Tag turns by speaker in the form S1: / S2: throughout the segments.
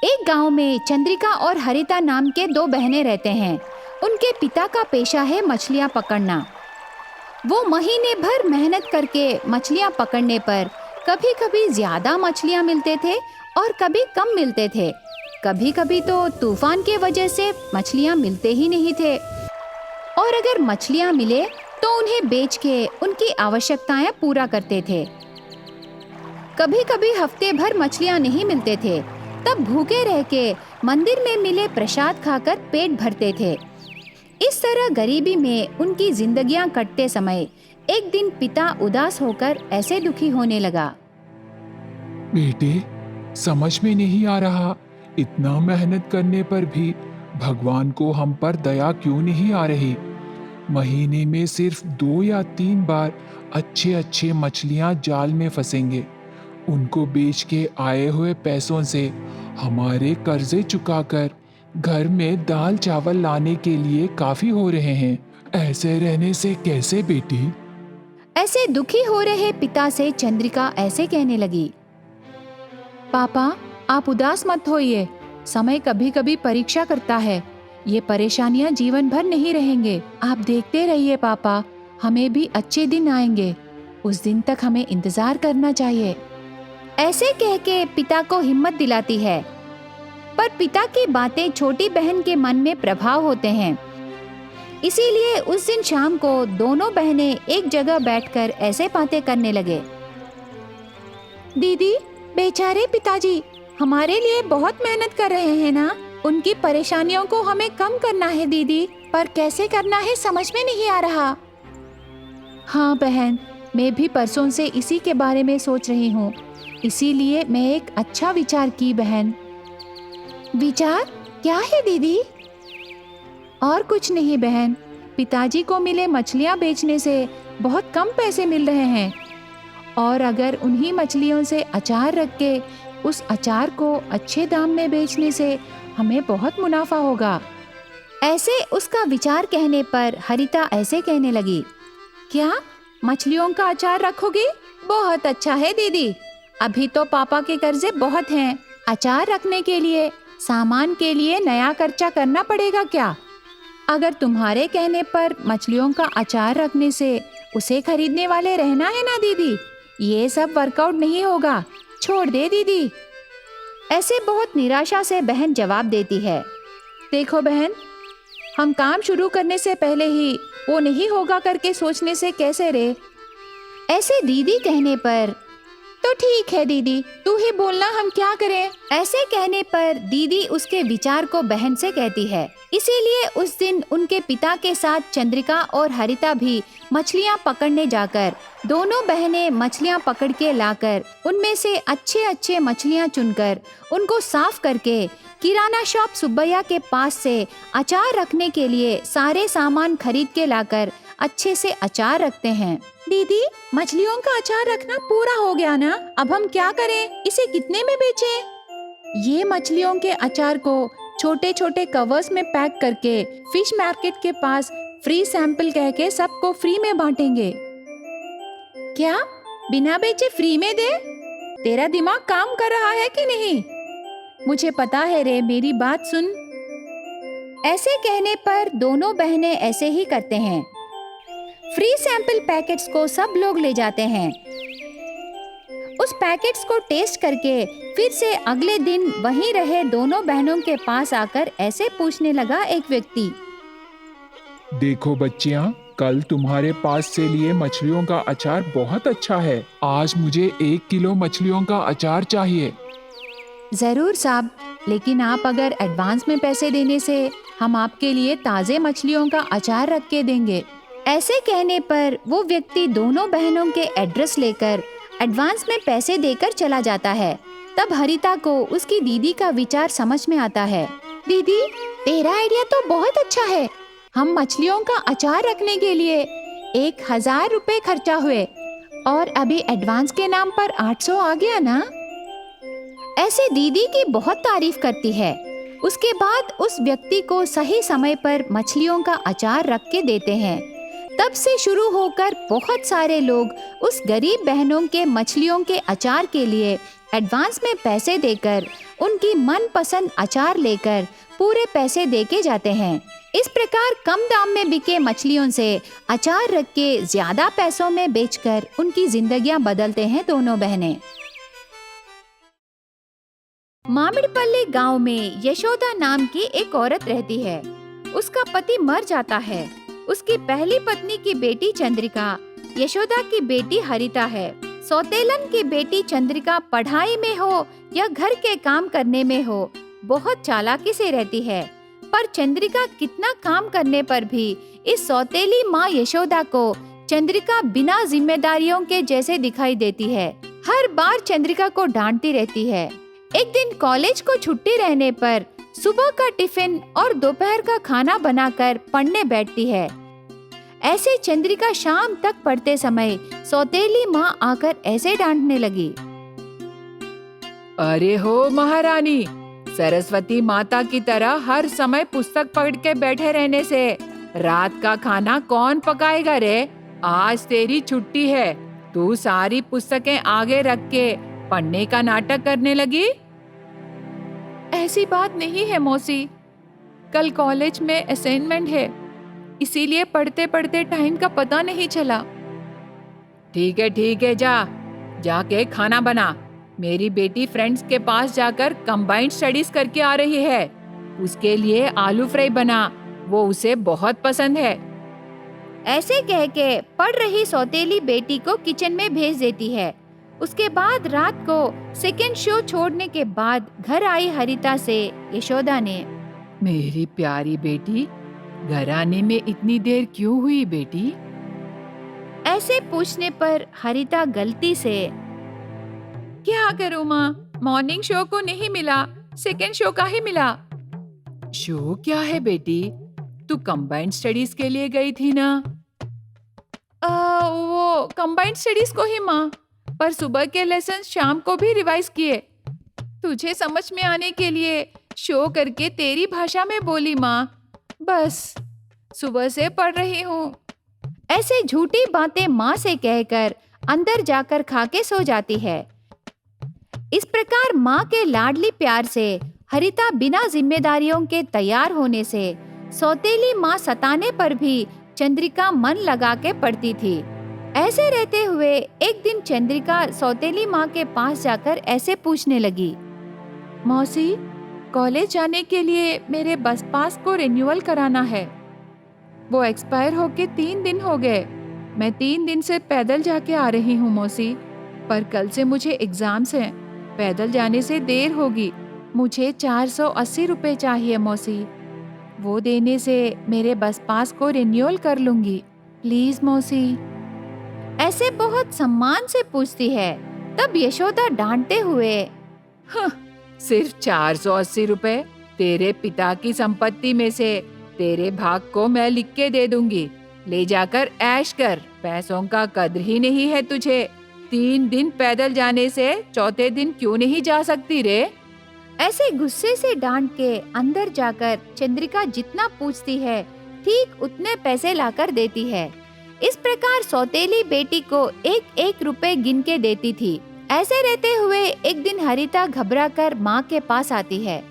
S1: एक गांव में चंद्रिका और हरिता नाम के दो बहनें रहते हैं। उनके पिता का पेशा है मछलियां पकड़ना। वो महीने भर मेहनत करके मछलियां पकड़ने पर कभी कभी ज्यादा मछलियां मिलते थे और कभी कम मिलते थे। कभी कभी तो तूफान के वजह से मछलियां मिलते ही नहीं थे, और अगर मछलियां मिले तो उन्हें बेच के उनकी आवश्यकताएं पूरा करते थे। कभी कभी हफ्ते भर मछलियां नहीं मिलते थे, तब भूखे रह के मंदिर में मिले प्रसाद खाकर पेट भरते थे। इस तरह गरीबी में उनकी जिंदगियां कटते समय एक दिन पिता उदास होकर ऐसे दुखी होने लगा।
S2: बेटे, समझ में नहीं आ रहा, इतना मेहनत करने पर भी भगवान को हम पर दया क्यों नहीं आ रही। महीने में सिर्फ 2 या 3 बार अच्छे अच्छे मछलियां जाल में फंसेंगे। उनको बेच के आए हुए पैसों से हमारे कर्जे चुकाकर घर में दाल चावल लाने के लिए काफी हो रहे हैं। ऐसे रहने से कैसे बेटी?
S1: ऐसे दुखी हो रहे पिता से चंद्रिका ऐसे कहने लगी, पापा, आप उदास मत होइए। समय कभी कभी परीक्षा करता है। ये परेशानियां जीवन भर नहीं रहेंगे। आप देखते रहिए पापा, हमें भी अच्छे दिन आएंगे। उस दिन तक हमें इंतजार करना चाहिए। ऐसे कह के पिता को हिम्मत दिलाती है, पर पिता की बातें छोटी बहन के मन में प्रभाव होते हैं। इसीलिए उस दिन शाम को दोनों बहनें एक जगह बैठकर ऐसे बातें करने लगे। दीदी, बेचारे पिताजी हमारे लिए बहुत मेहनत कर रहे हैं ना। उनकी परेशानियों को हमें कम करना है दीदी, पर कैसे करना है समझ में नहीं आ रहा। हाँ बहन, मैं भी परसों से इसी के बारे में सोच रही हूँ। इसीलिए मैं एक अच्छा विचार की बहन। विचार क्या है दीदी? और कुछ नहीं बहन, पिताजी को मिले मछलियाँ बेचने से बहुत कम पैसे मिल रहे हैं, और अगर उन्हीं मछलियों से अचार रख के उस अचार को अच्छे दाम में बेचने से हमें बहुत मुनाफा होगा। ऐसे उसका विचार कहने पर हरिता ऐसे कहने लगी, क्या मछलियों का अचार रखोगे? बहुत अच्छा है दीदी। अभी तो पापा के कर्जे बहुत हैं। अचार रखने के लिए सामान के लिए नया खर्चा करना पड़ेगा क्या? अगर तुम्हारे कहने पर मछलियों का अचार रखने से उसे खरीदने वाले रहना है ना दीदी, ये सब वर्कआउट नहीं होगा। छोड़ दे दीदी। ऐसे बहुत निराशा से बहन जवाब देती है, देखो बहन, हम काम शुरू करने से पहले ही वो नहीं होगा करके सोचने से कैसे रे। ऐसे दीदी कहने पर, तो ठीक है दीदी, तू ही बोलना हम क्या करें। ऐसे कहने पर दीदी उसके विचार को बहन से कहती है। इसीलिए उस दिन उनके पिता के साथ चंद्रिका और हरिता भी मछलियां पकड़ने जाकर दोनों बहनें मछलियां पकड़ के लाकर उनमें से अच्छे अच्छे मछलियां चुनकर उनको साफ करके किराना शॉप सुब्बैया के पास से अचार रखने के लिए सारे सामान खरीद के लाकर अच्छे से अचार रखते हैं। दीदी, मछलियों का अचार रखना पूरा हो गया ना, अब हम क्या करें? इसे कितने में बेचें? ये मछलियों के अचार को छोटे छोटे कवर्स में पैक करके फिश मार्केट के पास फ्री सैंपल कह के सबको फ्री में बांटेंगे। क्या बिना बेचे फ्री में दे? तेरा दिमाग काम कर रहा है कि नहीं? मुझे पता है रे, मेरी बात सुन। ऐसे कहने पर दोनों बहनें ऐसे ही करते हैं। फ्री सैंपल पैकेट्स को सब लोग ले जाते हैं। उस पैकेट्स को टेस्ट करके फिर से अगले दिन वहीं रहे दोनों बहनों के पास आकर ऐसे पूछने लगा एक व्यक्ति,
S2: देखो बच्चियां, कल तुम्हारे पास से लिए मछलियों का अचार बहुत अच्छा है। आज मुझे 1 किलो मछलियों का अचार चाहिए।
S1: जरूर साहब, लेकिन आप अगर एडवांस में पैसे देने से हम आपके लिए ताजे मछलियों का अचार रख के देंगे। ऐसे कहने पर वो व्यक्ति दोनों बहनों के एड्रेस लेकर एडवांस में पैसे देकर चला जाता है। तब हरिता को उसकी दीदी का विचार समझ में आता है। दीदी, तेरा आइडिया तो बहुत अच्छा है। हम मछलियों का अचार रखने के लिए 1000 रुपए खर्चा हुए और अभी एडवांस के नाम पर 800 आ गया ना। ऐसे दीदी की बहुत तारीफ करती है। उसके बाद उस व्यक्ति को सही समय पर मछलियों का अचार रख के देते हैं। तब से शुरू होकर बहुत सारे लोग उस गरीब बहनों के मछलियों के अचार के लिए एडवांस में पैसे देकर उनकी मनपसंद अचार लेकर पूरे पैसे देके जाते हैं। इस प्रकार कम दाम में बिके मछलियों से अचार रख के ज्यादा पैसों में बेचकर उनकी जिंदगियां बदलते हैं दोनों बहनें। मामिड़पल्ली गांव में यशोदा नाम की एक औरत रहती है। उसका पति मर जाता है। उसकी पहली पत्नी की बेटी चंद्रिका यशोदा की बेटी हरिता है। सौतेलन की बेटी चंद्रिका पढ़ाई में हो या घर के काम करने में हो बहुत चालाकी से रहती है, पर चंद्रिका कितना काम करने पर भी इस सौतेली माँ यशोदा को चंद्रिका बिना जिम्मेदारियों के जैसे दिखाई देती है। हर बार चंद्रिका को डांटती रहती है। एक दिन कॉलेज को छुट्टी रहने पर सुबह का टिफिन और दोपहर का खाना बनाकर पढ़ने बैठती है। ऐसे चंद्रिका शाम तक पढ़ते समय सौतेली माँ आकर ऐसे डांटने लगी।
S3: अरे हो महारानी, सरस्वती माता की तरह हर समय पुस्तक पढ़ के बैठे रहने से रात का खाना कौन पकाएगा रे? आज तेरी छुट्टी है, तू सारी पुस्तकें आगे रख के पढ़ने का नाटक करने लगी।
S1: ऐसी बात नहीं है मौसी, कल कॉलेज में असाइनमेंट है, इसीलिए पढ़ते पढ़ते टाइम का पता नहीं चला।
S3: ठीक है, जाके खाना बना। मेरी बेटी फ्रेंड्स के पास जाकर कंबाइंड स्टडीज करके आ रही है, उसके लिए आलू फ्राई बना, वो उसे बहुत पसंद है।
S1: ऐसे कह के पढ़ रही सौतेली बेटी को किचन में भेज देती है। उसके बाद रात को सेकेंड शो छोड़ने के बाद घर आई हरिता से यशोदा ने,
S3: मेरी प्यारी बेटी, घर आने में इतनी देर क्यों हुई बेटी?
S1: ऐसे पूछने पर हरिता गलती से, क्या करूं माँ, मॉर्निंग शो को नहीं मिला, सेकेंड शो का ही मिला।
S3: शो क्या है बेटी? तू कंबाइंड स्टडीज के लिए गई थी ना?
S1: वो कंबाइंड स्टडीज को ही माँ, पर सुबह के लेसन शाम को भी रिवाइज किए। तुझे समझ में आने के लिए शो करके तेरी भाषा में बोली माँ, बस सुबह से पढ़ रही हूँ। ऐसे झूठी बातें माँ से कहकर अंदर जाकर खा के सो जाती है। इस प्रकार माँ के लाडली प्यार से हरिता बिना जिम्मेदारियों के तैयार होने से सौतेली माँ सताने पर भी चंद्रिका मन लगा के पढ़ती थी। ऐसे रहते हुए एक दिन चंद्रिका सौतेली माँ के पास जाकर ऐसे पूछने लगी, मौसी, कॉलेज जाने के लिए मेरे बस पास को रिन्यूअल कराना है। वो एक्सपायर होके 3 दिन हो गए। मैं 3 दिन से पैदल जाके आ रही हूँ मौसी, पर कल से मुझे एग्जाम्स हैं। पैदल जाने से देर होगी। मुझे 480 रुपए चाहिए मौसी। वो देने से मेरे बस पास को रिन्यूअल कर लूंगी, प्लीज मौसी। ऐसे बहुत सम्मान से पूछती है। तब यशोदा डांटते हुए,
S3: सिर्फ 480 रुपए? तेरे पिता की संपत्ति में से तेरे भाग को मैं लिख के दे दूंगी, ले जाकर ऐश कर। पैसों का कद्र ही नहीं है तुझे। 3 दिन पैदल जाने से चौथे दिन क्यों नहीं जा सकती रे?
S1: ऐसे गुस्से से डांट के अंदर जाकर चंद्रिका जितना पूछती है ठीक उतने पैसे लाकर देती है। इस प्रकार सौतेली बेटी को 1-1 रुपए गिन के देती थी। ऐसे रहते हुए एक दिन हरिता घबराकर माँ के पास आती है।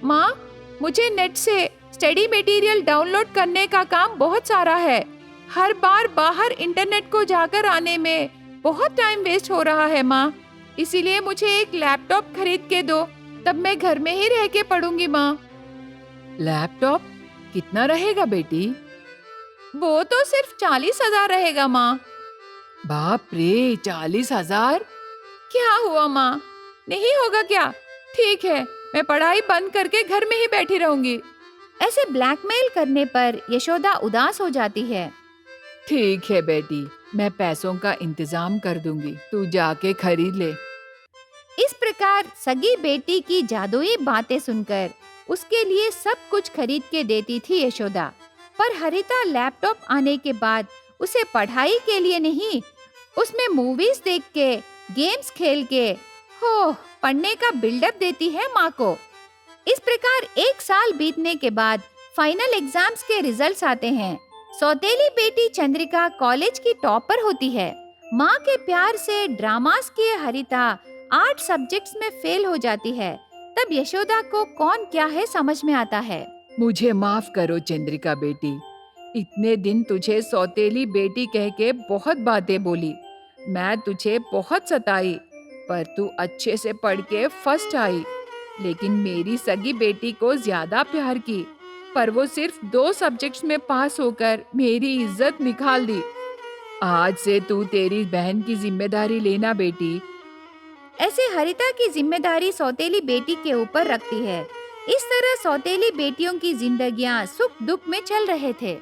S1: माँ, मुझे नेट से स्टडी मटेरियल डाउनलोड करने का काम बहुत सारा है। हर बार बाहर इंटरनेट को जाकर आने में बहुत टाइम वेस्ट हो रहा है माँ, इसीलिए मुझे एक लैपटॉप खरीद के दो, तब मैं घर में ही रह के पढ़ूंगी माँ।
S3: लैपटॉप कितना रहेगा बेटी?
S1: वो तो सिर्फ 40,000 रहेगा माँ।
S3: बाप रे, 40,000?
S1: क्या हुआ माँ, नहीं होगा क्या? ठीक है, मैं पढ़ाई बंद करके घर में ही बैठी रहूंगी। ऐसे ब्लैकमेल करने पर यशोदा उदास हो जाती है।
S3: ठीक है बेटी, मैं पैसों का इंतजाम कर दूंगी, तू जाके खरीद ले।
S1: इस प्रकार सगी बेटी की जादुई बातें सुनकर उसके लिए सब कुछ खरीद के देती थी यशोदा। पर हरिता लैपटॉप आने के बाद उसे पढ़ाई के लिए नहीं, उसमें मूवीज देख के, गेम्स खेल के पढ़ने का बिल्डअप देती है माँ को। इस प्रकार 1 साल बीतने के बाद फाइनल एग्जाम्स के रिजल्ट्स आते हैं। सौतेली बेटी चंद्रिका कॉलेज की टॉपर होती है। माँ के प्यार से ड्रामास किए हरिता 8 सब्जेक्ट्स में फेल हो जाती है, तब यशोदा को कौन क्या है समझ में आता है।
S3: मुझे माफ करो चंद्रिका बेटी, इतने दिन तुझे सौतेली बेटी कह के बहुत बातें बोली। मैं तुझे बहुत सताई, पर तू अच्छे से पढ़ के फर्स्ट आई। लेकिन मेरी सगी बेटी को ज्यादा प्यार की, पर वो सिर्फ 2 सब्जेक्ट्स में पास होकर मेरी इज्जत निकाल दी। आज से तू तेरी बहन की जिम्मेदारी लेना बेटी।
S1: ऐसे हरिता की जिम्मेदारी सौतेली बेटी के ऊपर रखती है। इस तरह सौतेली बेटियों की जिंदगियां सुख दुख में चल रहे थे।